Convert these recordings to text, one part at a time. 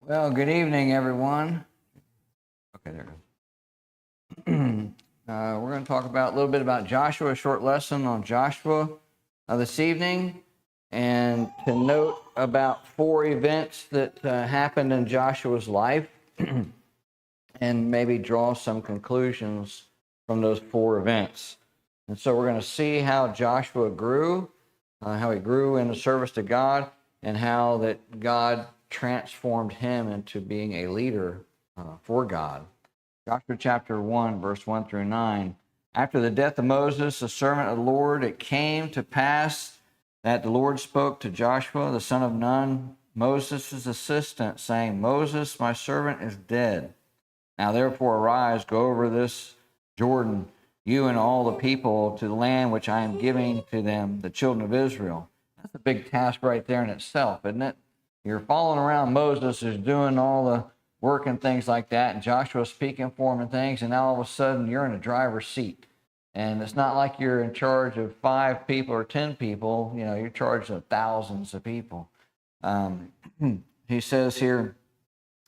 Well, good evening, everyone. Okay, there it goes. We're going to talk about a little bit about Joshua, a short lesson on Joshua this evening, and to note about 4 events that happened in Joshua's life, and maybe draw some conclusions from those 4 events. And so we're going to see how Joshua grew, how he grew in the service to God, and how that God transformed him into being a leader for God. Joshua chapter 1, verse 1 through 9. After the death of Moses, the servant of the Lord, it came to pass that the Lord spoke to Joshua, the son of Nun, Moses' assistant, saying, Moses, my servant, is dead. Now therefore arise, go over this Jordan, you and all the people, to the land which I am giving to them, the children of Israel. That's a big task right there in itself, isn't it? You're following around Moses, who's doing all the work and things like that, and Joshua's speaking for him and things, and now all of a sudden you're in a driver's seat. And it's not like you're in charge of 5 people or 10 people, you're in charge of thousands of people. He says here,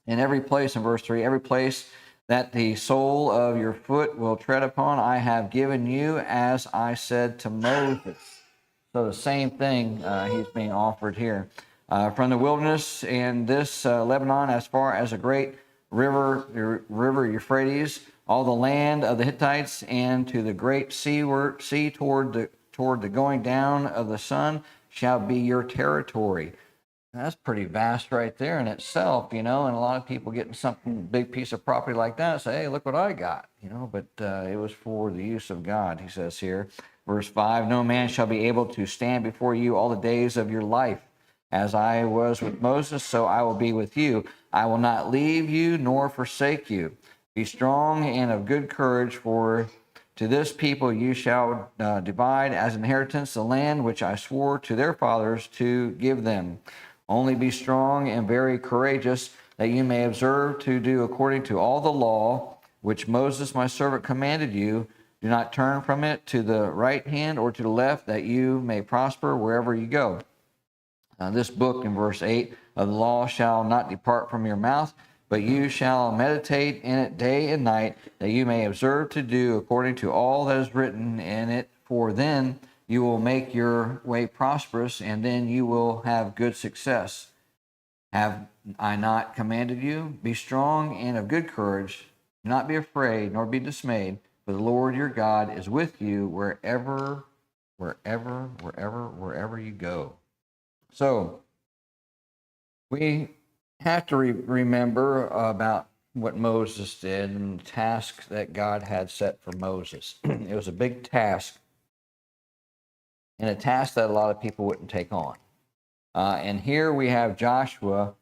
in every place, in verse 3, every place that the sole of your foot will tread upon, I have given you, as I said to Moses. So the same thing he's being offered here. From the wilderness in this Lebanon, as far as a great river Euphrates, all the land of the Hittites, and to the great sea toward the going down of the sun, shall be your territory. That's pretty vast right there in itself, and a lot of people getting something, big piece of property like that, say, hey, look what I got, but it was for the use of God, he says here. Verse 5, no man shall be able to stand before you all the days of your life. As I was with Moses, so I will be with you. I will not leave you nor forsake you. Be strong and of good courage, for to this people you shall divide as inheritance the land which I swore to their fathers to give them. Only be strong and very courageous, that you may observe to do according to all the law which Moses my servant commanded you. Do not turn from it to the right hand or to the left, that you may prosper wherever you go. This book, in verse 8, of the law shall not depart from your mouth, but you shall meditate in it day and night, that you may observe to do according to all that is written in it. For then you will make your way prosperous, and then you will have good success. Have I not commanded you? Be strong and of good courage. Do not be afraid, nor be dismayed, for the Lord your God is with you wherever you go. So, we have to remember about what Moses did and the task that God had set for Moses. It was a big task, and a task that a lot of people wouldn't take on. And here we have Joshua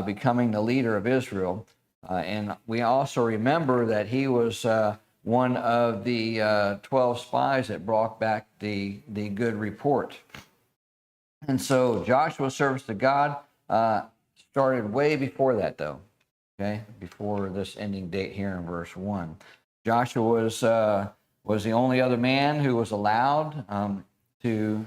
becoming the leader of Israel. And we also remember that he was one of the 12 spies that brought back the good report. And so Joshua's service to God started way before that, though, okay, before this ending date here in verse 1. Joshua was the only other man who was allowed into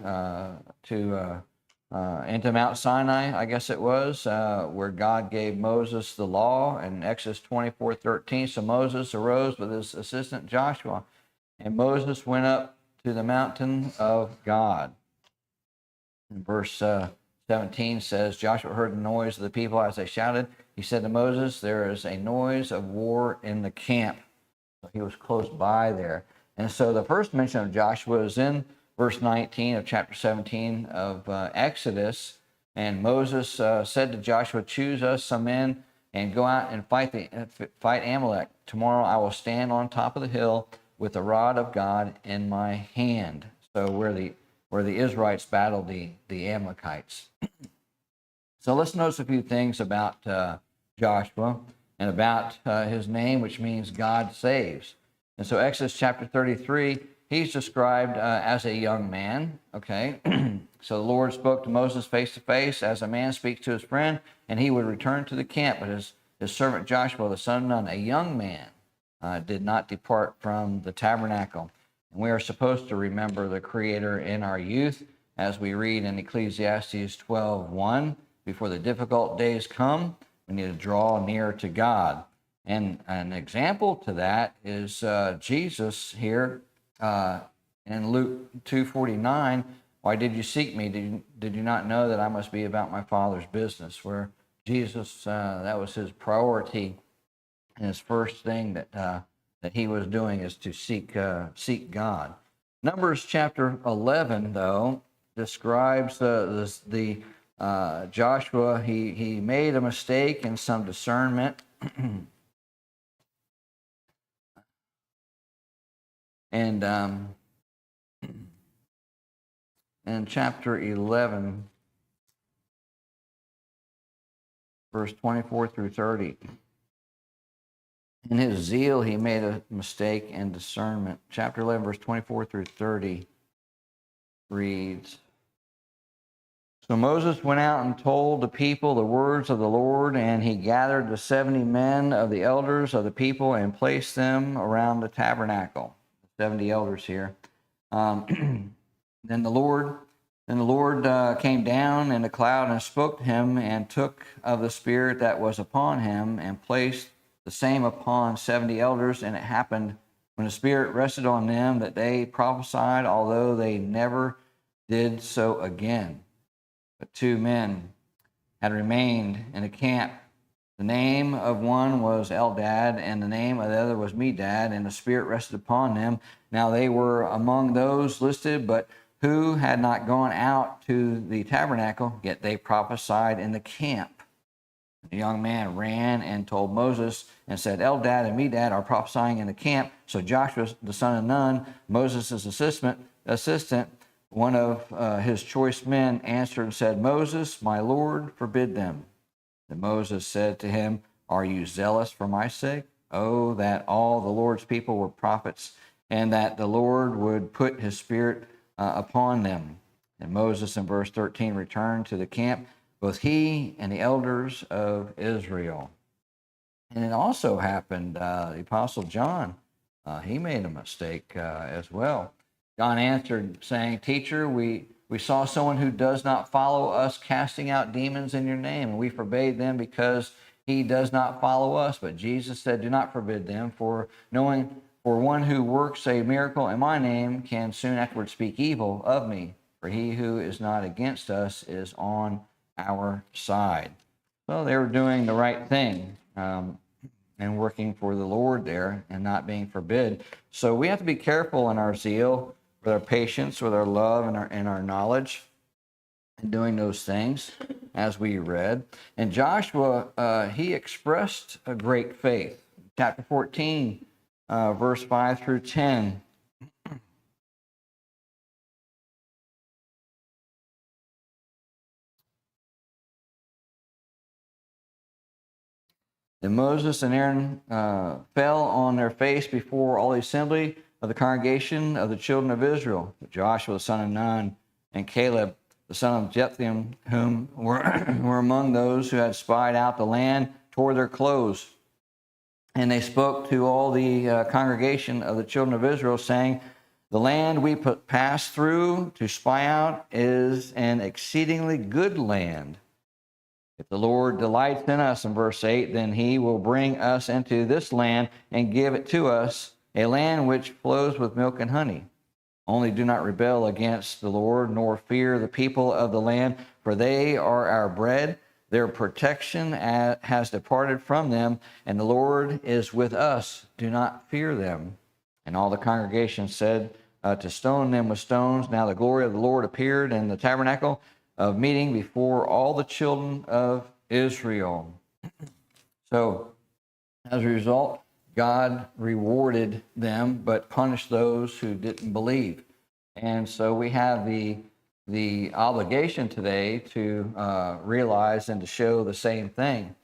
Mount Sinai, I guess it was, where God gave Moses the law in Exodus 24:13. So Moses arose with his assistant Joshua, and Moses went up to the mountain of God. And verse 17 says, Joshua heard the noise of the people as they shouted. He said to Moses, there is a noise of war in the camp. So he was close by there. And so the first mention of Joshua is in verse 19 of chapter 17 of Exodus. And Moses said to Joshua, choose us some men and go out and fight Amalek. Tomorrow I will stand on top of the hill with the rod of God in my hand. So where the Israelites battled the Amalekites. So let's notice a few things about Joshua and about his name, which means God saves. And so Exodus chapter 33, he's described as a young man, okay? So the Lord spoke to Moses face to face as a man speaks to his friend, and he would return to the camp. But his servant Joshua, the son of Nun, a young man, did not depart from the tabernacle. And we are supposed to remember the Creator in our youth, as we read in Ecclesiastes 12:1. before the difficult days come, we need to draw near to God. And an example to that is Jesus here in Luke 2:49. Why did you seek me? Did you not know that I must be about my Father's business? Where Jesus, that was his priority, and his first thing that he was doing is to seek God. Numbers chapter 11, though, describes the Joshua. He made a mistake in some discernment. And in chapter 11, verse 24 through 30, in his zeal, he made a mistake in discernment. Chapter 11, verse 24 through 30 reads, So Moses went out and told the people the words of the Lord, and he gathered the 70 men of the elders of the people and placed them around the tabernacle. 70 elders here. Then the Lord came down in the cloud and spoke to him, and took of the Spirit that was upon him, and placed the same upon 70 elders. And it happened, when the Spirit rested on them, that they prophesied, although they never did so again. But 2 men had remained in the camp. The name of one was Eldad, and the name of the other was Medad, and the Spirit rested upon them. Now they were among those listed, but who had not gone out to the tabernacle, yet they prophesied in the camp. The young man ran and told Moses and said, Eldad and Medad are prophesying in the camp. So Joshua, the son of Nun, Moses' assistant, one of his choice men, answered and said, Moses, my Lord, forbid them. And Moses said to him, Are you zealous for my sake? Oh, that all the Lord's people were prophets, and that the Lord would put his Spirit upon them. And Moses, in verse 13, returned to the camp, both he and the elders of Israel. And it also happened, the Apostle John, he made a mistake as well. John answered, saying, Teacher, we saw someone who does not follow us casting out demons in your name, and we forbade them because he does not follow us. But Jesus said, Do not forbid them, for one who works a miracle in my name can soon afterwards speak evil of me. For he who is not against us is on our side. So they were doing the right thing and working for the Lord there and not being forbid. So we have to be careful in our zeal, with our patience, with our love, and our knowledge, and doing those things as we read. And Joshua, he expressed a great faith. Chapter 14, verse 5 through 10. And Moses and Aaron fell on their face before all the assembly of the congregation of the children of Israel. But Joshua the son of Nun and Caleb the son of Jephunneh, whom were among those who had spied out the land, tore their clothes. And they spoke to all the congregation of the children of Israel, saying, The land we passed through to spy out is an exceedingly good land. If the Lord delights in us, in verse 8, then he will bring us into this land and give it to us, a land which flows with milk and honey. Only do not rebel against the Lord, nor fear the people of the land, for they are our bread. Their protection has departed from them, and the Lord is with us. Do not fear them. And all the congregation said to stone them with stones. Now the glory of the Lord appeared in the tabernacle of meeting before all the children of Israel. So, as a result, God rewarded them, but punished those who didn't believe. And so we have the obligation today to realize and to show the same thing.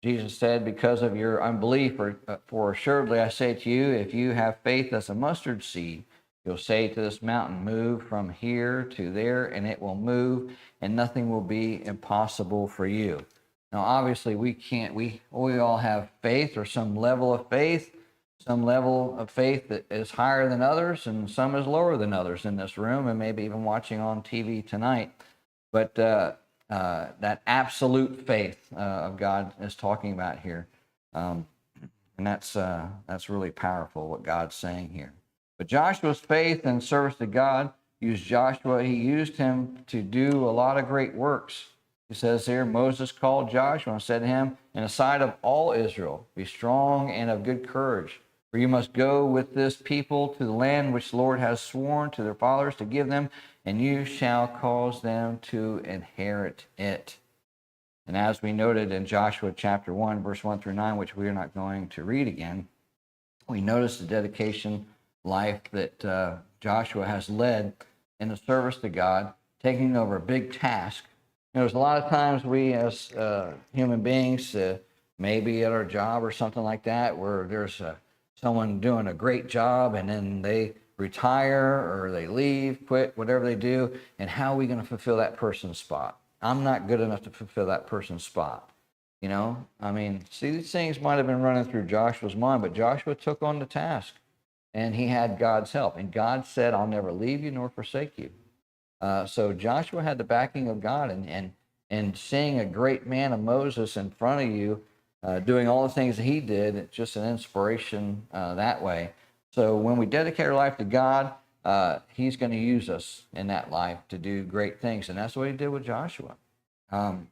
Jesus said, because of your unbelief, for assuredly I say to you, if you have faith as a mustard seed, you'll say to this mountain, move from here to there, and it will move, and nothing will be impossible for you. Now, obviously, we all have faith, or some level of faith that is higher than others, and some is lower than others in this room, and maybe even watching on TV tonight. But that absolute faith of God is talking about here. And that's really powerful what God's saying here. But Joshua's faith and service to God used Joshua. He used him to do a lot of great works. He says here, Moses called Joshua and said to him, in the sight of all Israel, be strong and of good courage, for you must go with this people to the land which the Lord has sworn to their fathers to give them, and you shall cause them to inherit it. And as we noted in Joshua chapter 1, verse 1 through 9, which we are not going to read again, we notice the dedication life that Joshua has led in the service to God, taking over a big task. You know, there's a lot of times we as human beings, maybe at our job or something like that, where there's someone doing a great job and then they retire or they leave, quit, whatever they do, and how are we going to fulfill that person's spot? I'm not good enough to fulfill that person's spot. You know, I mean, see, these things might have been running through Joshua's mind, but Joshua took on the task and he had God's help. And God said, I'll never leave you nor forsake you. So Joshua had the backing of God, and seeing a great man of Moses in front of you doing all the things that he did, it's just an inspiration that way. So when we dedicate our life to God, he's going to use us in that life to do great things. And that's what he did with Joshua. And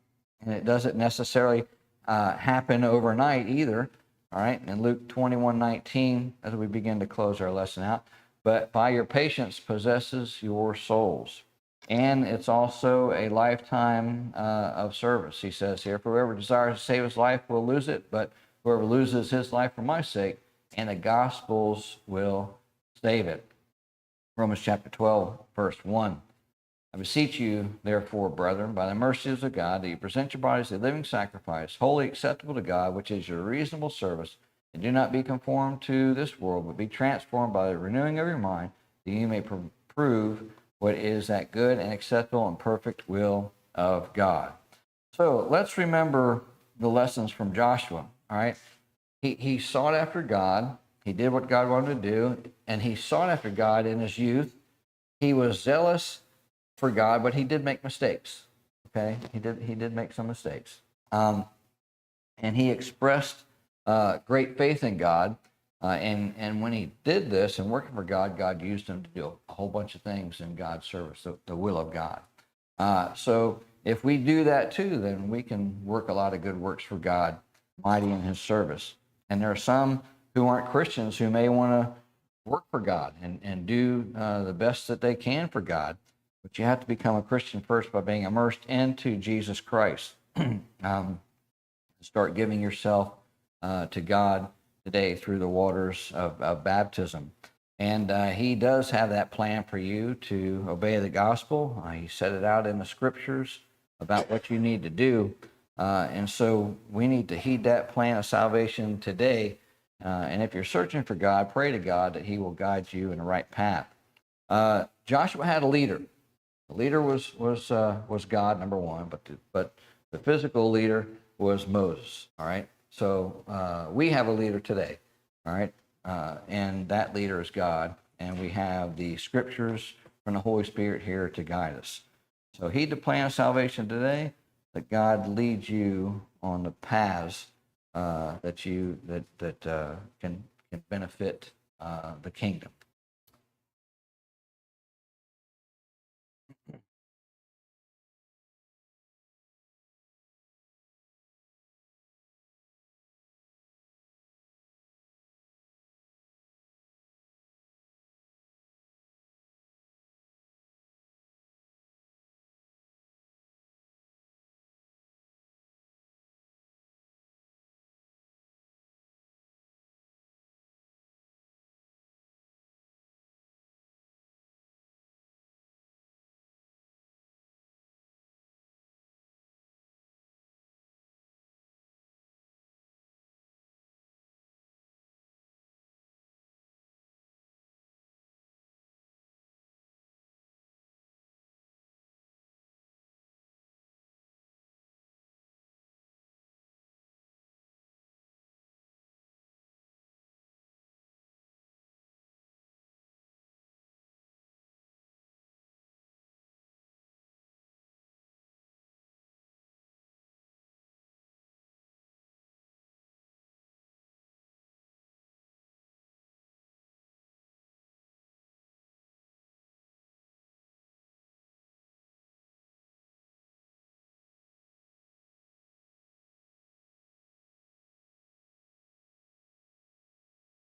it doesn't necessarily happen overnight either. All right, in Luke 21:19, as we begin to close our lesson out, but by your patience possesses your souls. And it's also a lifetime of service. He says here, for whoever desires to save his life will lose it, but whoever loses his life for my sake and the gospel's will save it. Romans chapter 12, verse 1. I beseech you, therefore, brethren, by the mercies of God, that you present your bodies a living sacrifice, wholly acceptable to God, which is your reasonable service. And do not be conformed to this world, but be transformed by the renewing of your mind, that you may prove what is that good and acceptable and perfect will of God. So let's remember the lessons from Joshua. All right, he sought after God. He did what God wanted to do, and he sought after God in his youth. He was zealous for God, but he did make mistakes. Okay, he did make some mistakes, and he expressed great faith in God. And when he did this and working for God, God used him to do a whole bunch of things in God's service, the will of God. So if we do that too, then we can work a lot of good works for God, mighty in his service. And there are some who aren't Christians who may want to work for God and do the best that they can for God. But you have to become a Christian first by being immersed into Jesus Christ. Start giving yourself to God today through the waters of baptism. And he does have that plan for you to obey the gospel. He set it out in the scriptures about what you need to do. And so we need to heed that plan of salvation today. And if you're searching for God, pray to God that he will guide you in the right path. Joshua had a leader. The leader was God, number one, but the physical leader was Moses. All right. So we have a leader today. All right. And that leader is God. And we have the scriptures from the Holy Spirit here to guide us. So heed the plan of salvation today, that God leads you on the paths that can benefit the kingdom.